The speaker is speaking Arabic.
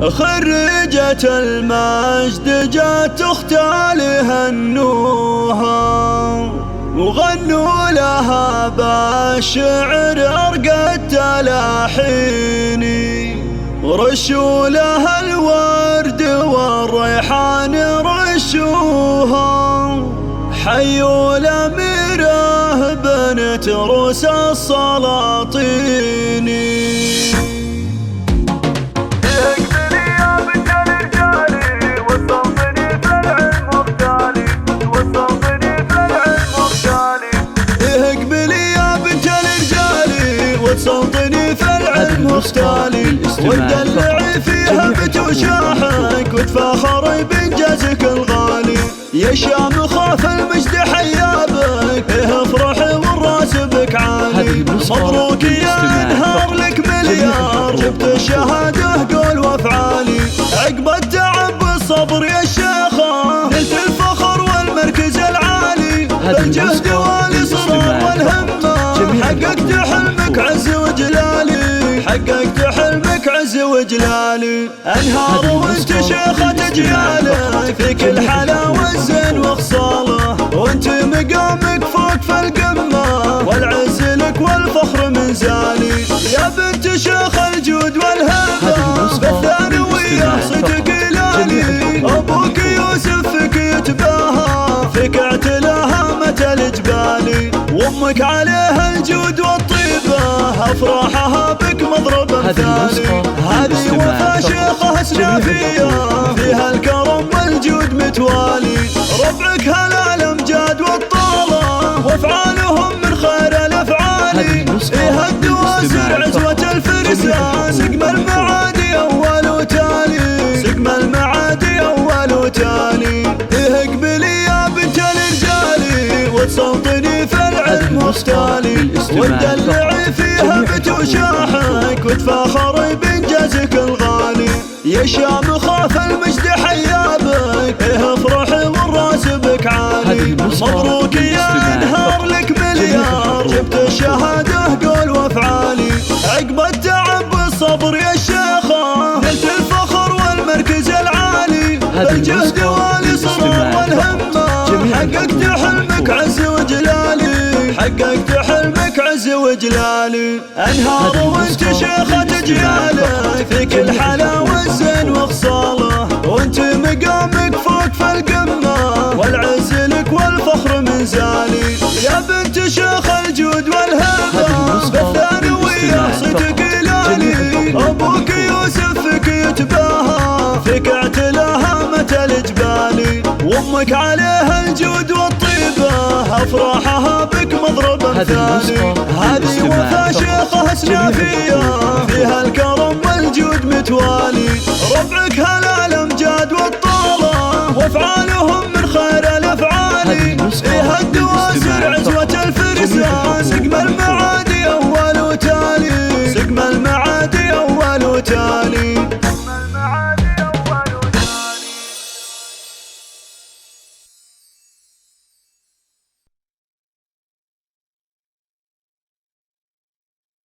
خريجة المجد جات تختال هنوها وغنوا لها بالشعر أرقى التلاحين، رشوا لها الورد والريحان رشوها، حيوا الأميرة بنت روس السلاطين. وتصوتني في العلم مختالي وتدلعي فيها بتوشاحك وتفاخري بإنجازك الغالي. يا شام خاف المجد حيابك افرحي والراس بك عالي. مبروك يا انهار لك مليار جبت الشهاده قول وافعالي. عقب التعب والصبر يا الشيخه نلت الفخر والمركز العالي. بالجهد والاصرار والهمه حققت حلمك عز وجلالي. حققت حلمك عز وجلالي. انهار وانت شيخة اجيالك في كل حلا والزين وخصاله، وانت مقامك فوق في القمه والعز لك والفخر منزالي. يا بنت شيخ الجود والهبه بالثانويه صدق لالي. ابوك يوسف فيك يتباهى فيك اعتلاهامة الجبالي. وامك عليها الجود والطيبه افراحها بك مضرب مثالي. هذه وفا شيخه سنافيه فيها الكرم والجود متوالي. ربعك هلا الامجاد والطاله وافعالهم من خير الافعال. فيها الدواسر عزوه الفرسان سقم المعادي اول وتالي. سقم المعادي اول وتالي. اقبلي يا بنت الرجالي وتصوتني في العلم مختالي وتدلعي فيها بتوشاحك وتفاخري بإنجازك الغالي. يا شام خاف المجد حيابك افرحي والراس بك عالي. مبروك يا انهار لك مليار جبت الشهاده قول وافعالي. عقب التعب والصبر يا الشيخه نلت الفخر والمركز العالي. بالجهد والاصرار والهمه حققت حلمك عز وجلالي. حققت حلمك عز وجلالي. انهار وانت شيخة اجيالك في كل حلا والزين وخصاله، وانت مقامك فوق في القمه والعز لك والفخر منزالي. يا بنت شيخ الجود والهبه بالثانويه صدق لالي. ابوك يوسف فيك يتباهى فيك اعتلاهامة الجبالي. وامك عليها الجود والطيبه افراحها بك مضرب مثالي. هذه وفا شيخه سنافيه فيها الكرم والجود متوالي. ربعك هلا الامجاد والطاله وافعالهم من خير الافعال. فيها الدواسر عزوه الفرسان سقم المعادي اول وتالي. سقم المعادي اول وتالي.